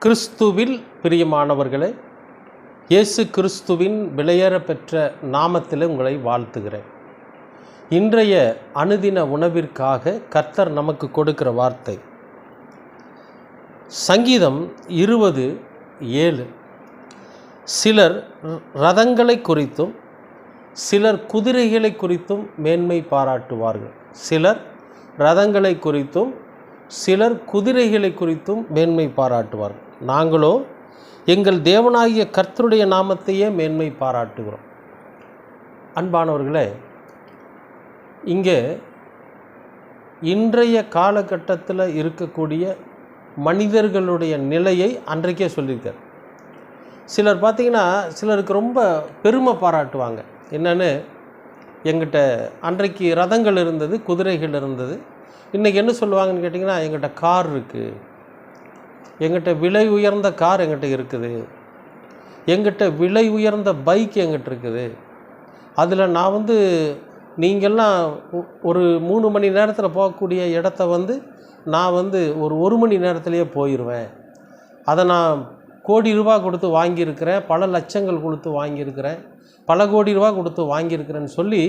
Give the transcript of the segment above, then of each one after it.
கிறிஸ்துவில் பிரியமானவர்களே, இயேசு கிறிஸ்துவின் விலையேற பெற்ற நாமத்தில் உங்களை வாழ்த்துகிறேன். இன்றைய அனுதின உணவிற்காக கர்த்தர் நமக்கு கொடுக்கிற வார்த்தை சங்கீதம் 20:7. சிலர் ரதங்களை குறித்தும் சிலர் குதிரைகளை குறித்தும் மேன்மை பாராட்டுவார்கள். சிலர் ரதங்களை குறித்தும் சிலர் குதிரைகளை குறித்தும் மேன்மை பாராட்டுவார்கள். நாங்களோ எங்கள் தேவனாகிய கர்த்தருடைய நாமத்தையே மேன்மை பாராட்டுகிறோம். அன்பானவர்களே, இங்கே இன்றைய காலகட்டத்தில் இருக்கக்கூடிய மனிதர்களுடைய நிலையை அன்றைக்கே சொல்லியிருக்கார். சிலர் பார்த்திங்கன்னா, சிலருக்கு ரொம்ப பெருமை பாராட்டுவாங்க. என்னென்னு, எங்கிட்ட அன்றைக்கு ரதங்கள் இருந்தது, குதிரைகள் இருந்தது. இன்றைக்கி என்ன சொல்லுவாங்கன்னு கேட்டிங்கன்னா, எங்கிட்ட கார் இருக்குது, எங்கிட்ட விலை உயர்ந்த கார் எங்கிட்ட இருக்குது, எங்கிட்ட விலை உயர்ந்த பைக் எங்கிட்ட இருக்குது. அதில் நான் நீங்கள்லாம் ஒரு 3 மணி நேரத்தில் போகக்கூடிய இடத்த நான் ஒரு 1 மணி நேரத்திலேயே போயிடுவேன். அதை நான் கோடி ரூபா கொடுத்து வாங்கியிருக்கிறேன், பல லட்சங்கள் கொடுத்து வாங்கியிருக்கிறேன், பல கோடி ரூபா கொடுத்து வாங்கியிருக்கிறேன்னு சொல்லி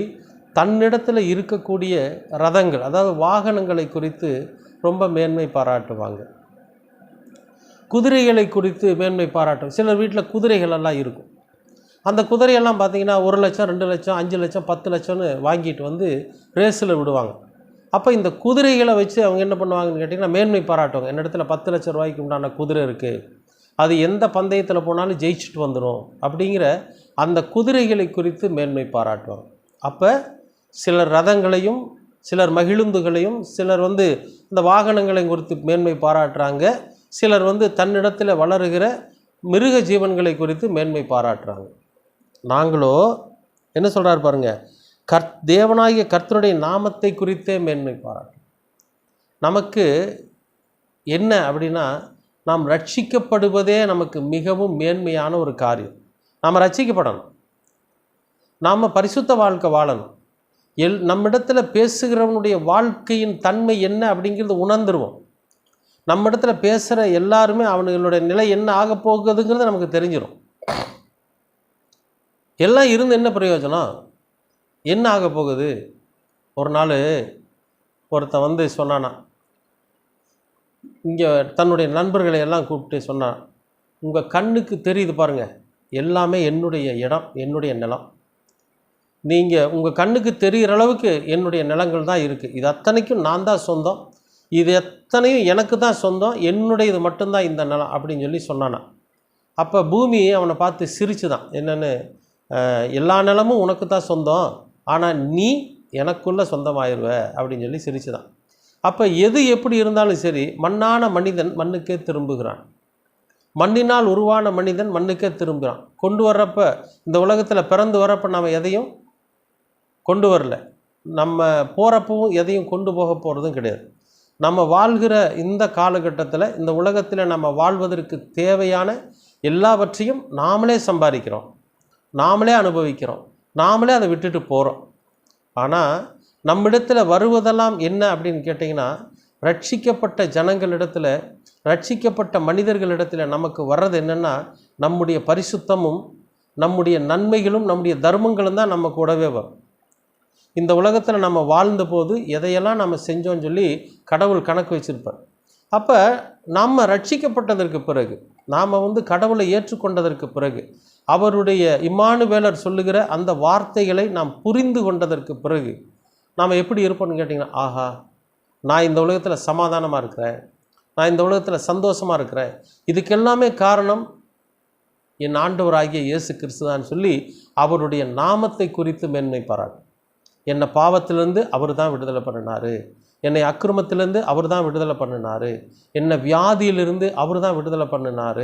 தன்னிடத்தில் இருக்கக்கூடிய ரதங்கள், அதாவது வாகனங்களை குறித்து ரொம்ப மேன்மை பாராட்டுவாங்க. குதிரைகளை குறித்து மேன்மை பாராட்டுவாங்க. சிலர் வீட்டில் குதிரைகளெல்லாம் இருக்கும். அந்த குதிரையெல்லாம் பார்த்திங்கன்னா 1 லட்சம், 2 லட்சம், 5 லட்சம், 10 லட்சம்னு வாங்கிட்டு ரேஸில் விடுவாங்க. அப்போ இந்த குதிரைகளை வச்சு அவங்க என்ன பண்ணுவாங்கன்னு கேட்டிங்கன்னா, மேன்மை பாராட்டுவாங்க. என்னிடத்துல 10 லட்சம் ரூபாய்க்கு உண்டான குதிரை இருக்குது, அது எந்த பந்தயத்தில் போனாலும் ஜெயிச்சுட்டு வந்துடும் அப்படிங்கிற அந்த குதிரைகளை குறித்து மேன்மை பாராட்டுவாங்க. அப்போ சிலர் ரதங்களையும் சிலர் மகிழுந்துகளையும் சிலர் இந்த வாகனங்களை குறித்து மேன்மை பாராட்டுறாங்க. சிலர் தன்னிடத்தில் வளருகிற மிருக ஜீவன்களை குறித்து மேன்மை பாராட்டுறாங்க. நாங்களோ என்ன சொல்கிறார் பாருங்கள், தேவனாகிய கர்த்தருடைய நாமத்தை குறித்தே மேன்மை பாராட்டுறோம். நமக்கு என்ன அப்படின்னா, நாம் ரட்சிக்கப்படுவதே நமக்கு மிகவும் மேன்மையான ஒரு காரியம். நாம் ரட்சிக்கப்படணும், நாம் பரிசுத்த வாழ்க்கை வாழணும். நம்மிடத்தில் பேசுகிறவனுடைய வாழ்க்கையின் தன்மை என்ன அப்படிங்கிறது உணர்ந்துருவோம். நம்மிடத்தில் பேசுகிற எல்லாருமே அவனுங்களுடைய நிலை என்ன ஆக போகுதுங்கிறது நமக்கு தெரிஞ்சிடும். எல்லாம் இருந்து என்ன பிரயோஜனம், என்ன ஆக போகுது. ஒரு நாள் ஒருத்தன் சொன்னானா, இங்கே தன்னுடைய நண்பர்களை எல்லாம் கூப்பிட்டு சொன்னான், உங்கள் கண்ணுக்கு தெரியுது பாருங்கள், எல்லாமே என்னுடைய இடம், என்னுடைய நிலம். நீங்கள் உங்கள் கண்ணுக்கு தெரிகிற அளவுக்கு என்னுடைய நிலங்கள் தான் இருக்குது. இது அத்தனைக்கும் நான் தான் சொந்தம், இது எத்தனையும் எனக்கு தான் சொந்தம், என்னுடைய இது மட்டும்தான் இந்த நிலம் அப்படின்னு சொல்லி சொன்னானா. அப்போ பூமி அவனை பார்த்து சிரிச்சு தான், என்னென்னு, எல்லா நிலமும் உனக்கு தான் சொந்தம், ஆனால் நீ எனக்குள்ளே சொந்தமாயிருவ அப்படின்னு சொல்லி சிரிச்சு தான். அப்போ எது எப்படி இருந்தாலும் சரி, மண்ணான மனிதன் மண்ணுக்கே திரும்புகிறான், மண்ணினால் உருவான மனிதன் மண்ணுக்கே திரும்புகிறான். கொண்டு வர்றப்ப, இந்த உலகத்தில் பிறந்து வரப்போ நாம் எதையும் கொண்டு வரல, நம்ம போகிறப்பவும் எதையும் கொண்டு போக போகிறதும் கிடையாது. நம்ம வாழ்கிற இந்த காலகட்டத்தில், இந்த உலகத்தில் நம்ம வாழ்வதற்கு தேவையான எல்லாவற்றையும் நாமளே சம்பாதிக்கிறோம், நாமளே அனுபவிக்கிறோம், நாமளே அதை விட்டுட்டு போகிறோம். ஆனால் நம்மிடத்தில் வருவதெல்லாம் என்ன அப்படின்னு கேட்டிங்கன்னா, ரட்சிக்கப்பட்ட ஜனங்களிடத்தில், ரட்சிக்கப்பட்ட மனிதர்களிடத்தில் நமக்கு வர்றது என்னென்னா, நம்முடைய பரிசுத்தமும் நம்முடைய நன்மைகளும் நம்முடைய தர்மங்களும் தான் நம்ம கூடவே வரும். இந்த உலகத்தில் நம்ம வாழ்ந்தபோது எதையெல்லாம் நம்ம செஞ்சோன்னு சொல்லி கடவுள் கணக்கு வச்சுருப்பார். அப்போ நம்ம ரட்சிக்கப்பட்டதற்கு பிறகு, நாம் கடவுளை ஏற்றுக்கொண்டதற்கு பிறகு, அவருடைய இம்மானுவேலர் சொல்லுகிற அந்த வார்த்தைகளை நாம் புரிந்து கொண்டதற்கு பிறகு நாம் எப்படி இருப்போம்னு கேட்டிங்கன்னா, ஆஹா, நான் இந்த உலகத்தில் சமாதானமாக இருக்கிறேன், நான் இந்த உலகத்தில் சந்தோஷமாக இருக்கிறேன், இதுக்கெல்லாமே காரணம் என் ஆண்டவராகிய இயேசு கிறிஸ்துதான்னு சொல்லி அவருடைய நாமத்தை குறித்து மேன்மை பாராட்டு. என்னை பாவத்திலேருந்து அவர் தான் விடுதலை பண்ணினார், என்னை அக்கிரமத்திலேருந்து அவர் தான் விடுதலை பண்ணினார், என்னை வியாதியிலிருந்து அவர் தான் விடுதலை பண்ணினார்,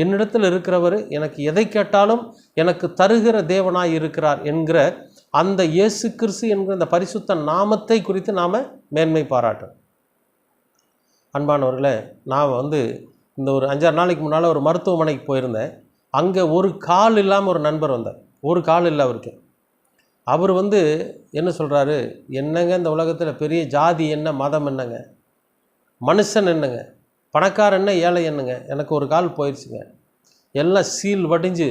என்னிடத்தில் இருக்கிறவர் எனக்கு எதை கேட்டாலும் எனக்கு தருகிற தேவனாய் இருக்கிறார் என்கிற அந்த இயேசு கிறிஸ்து என்கிற அந்த பரிசுத்த நாமத்தை குறித்து நாம் மேன்மை பாராட்டுறோம். அன்பானவர்களே, நான் இந்த ஒரு 5-6 நாளைக்கு முன்னால் ஒரு மருத்துவமனைக்கு போயிருந்தேன். அங்கே ஒரு கால் இல்லாமல் ஒரு நண்பர் வந்தார். ஒரு கால் இல்லை அவருக்கு. அவர் என்ன சொல்கிறாரு, என்னங்க இந்த உலகத்தில் பெரிய ஜாதி என்ன, மதம் என்னங்க, மனுஷன் என்னங்க, பணக்கார என்ன ஏழை என்னங்க, எனக்கு ஒரு கால் போயிடுச்சுங்க, எல்லாம் சீல் வடிஞ்சு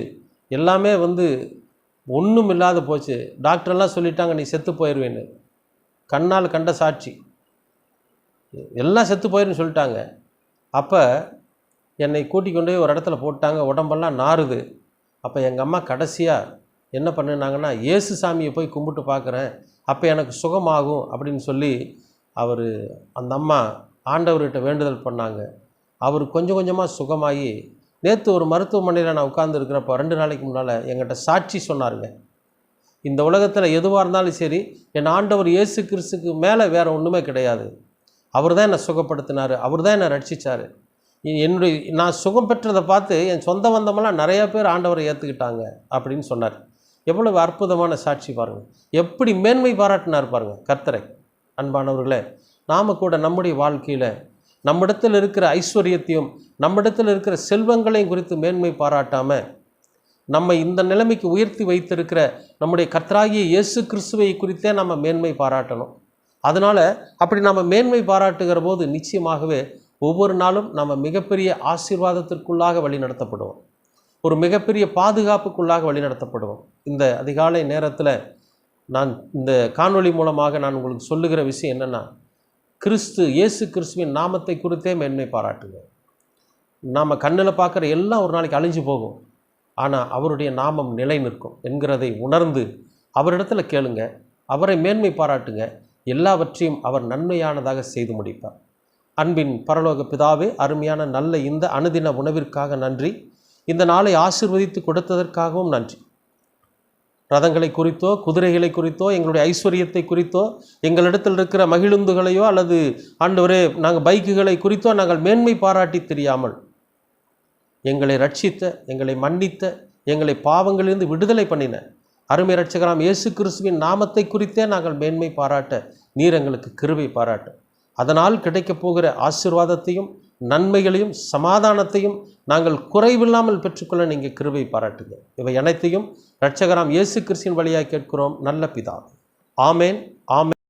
எல்லாமே ஒன்றும் இல்லாத போச்சு. டாக்டர்லாம் சொல்லிட்டாங்க நீ செத்து போயிடுவேன்னு. கண்ணால் கண்ட சாட்சி, எல்லாம் செத்து போயிருன்னு சொல்லிட்டாங்க. அப்போ என்னை கூட்டிக் கொண்டு போய் ஒரு இடத்துல போட்டாங்க. உடம்பெல்லாம் நாறுது. அப்போ எங்கள் அம்மா கடைசியாக என்ன பண்ணினாங்கன்னா, இயேசு சாமியை போய் கும்பிட்டு பார்க்குறேன், அப்போ எனக்கு சுகமாகும் அப்படின்னு சொல்லி அந்த அம்மா ஆண்டவர்கிட்ட வேண்டுதல் பண்ணாங்க. அவர் கொஞ்சம் கொஞ்சமாக சுகமாகி நேற்று ஒரு மருத்துவமனையில் நான் உட்கார்ந்துருக்கிறப்போ 2 நாளைக்கு முன்னால் என்கிட்ட சாட்சி சொன்னாருங்க. இந்த உலகத்தில் எதுவாக இருந்தாலும் சரி, என் ஆண்டவர் இயேசு கிறிஸ்துக்கு மேலே வேறு ஒன்றுமே கிடையாது. அவர் தான் என்னை சுகப்படுத்தினார், அவர் தான் என்னை ரட்சித்தார். நான் சுகம் பெற்றதை பார்த்து என் சொந்த பந்தமெல்லாம் நிறையா பேர் ஆண்டவரை ஏற்றுக்கிட்டாங்க அப்படின்னு சொன்னார். எவ்வளவு அற்புதமான சாட்சி பாருங்கள், எப்படி மேன்மை பாராட்டினார் பாருங்கள் கர்த்தரை. அன்பானவர்களே, நாம் கூட நம்முடைய வாழ்க்கையில் நம்மிடத்தில் இருக்கிற ஐஸ்வர்யத்தையும் நம்மிடத்தில் இருக்கிற செல்வங்களையும் குறித்து மேன்மை பாராட்டாமல், நம்ம இந்த நிலைமைக்கு உயர்த்தி வைத்திருக்கிற நம்முடைய கர்த்தராகிய இயேசு கிறிஸ்துவை குறித்தே நம்ம மேன்மை பாராட்டணும். அதனால் அப்படி நம்ம மேன்மை பாராட்டுகிற போது நிச்சயமாகவே ஒவ்வொரு நாளும் நம்ம மிகப்பெரிய ஆசீர்வாதத்திற்குள்ளாக வழிநடத்தப்படுவோம், ஒரு மிகப்பெரிய பாதுகாப்புக்குள்ளாக வழிநடத்தப்படுவோம். இந்த அதிகாலை நேரத்தில் நான் இந்த காணொளி மூலமாக நான் உங்களுக்கு சொல்லுகிற விஷயம் என்னென்னா, இயேசு கிறிஸ்துவின் நாமத்தை குறித்தே மேன்மை பாராட்டுங்க. நாம் கண்ணில் பார்க்குற எல்லாம் ஒரு நாளைக்கு அழிஞ்சு போகும், ஆனால் அவருடைய நாமம் நிலை நிற்கும் என்கிறதை உணர்ந்து அவரிடத்தில் கேளுங்க, அவரை மேன்மை பாராட்டுங்க. எல்லாவற்றையும் அவர் நன்மையானதாக செய்து முடிப்பார். அன்பின் பரலோக பிதாவே, அருமையான நல்ல இந்த அனுதின உணவிற்காக நன்றி. இந்த நாளை ஆசீர்வதித்து கொடுத்ததற்காகவும் நன்றி. ரதங்களை குறித்தோ குதிரைகளை குறித்தோ எங்களுடைய ஐஸ்வர்யத்தை குறித்தோ எங்களிடத்தில் இருக்கிற மகிழுந்துகளையோ அல்லது ஆண்டவரே நாங்கள் பைக்குகளை குறித்தோ நாங்கள் மேன்மை பாராட்டி தெரியாமல், எங்களை ரட்சித்த, எங்களை மன்னித்த, எங்களை பாவங்களிலிருந்து விடுதலை பண்ணின அருமை இரட்சகராம் இயேசு கிறிஸ்துவின் நாமத்தை குறித்தே நாங்கள் மேன்மை பாராட்ட நீர் எங்களுக்கு கிருபை பாராட்ட, அதனால் கிடைக்கப் போகிற ஆசீர்வாதத்தையும் நன்மைகளையும் சமாதானத்தையும் நாங்கள் குறைவில்லாமல் பெற்றுக்கொள்ள நீங்கள் கிருபை பாராட்டுங்க. இவை அனைத்தையும் இரட்சகராம் இயேசு கிறிஸ்துவின் வழியாக கேட்கிறோம் நல்ல பிதாவே. ஆமேன், ஆமேன்.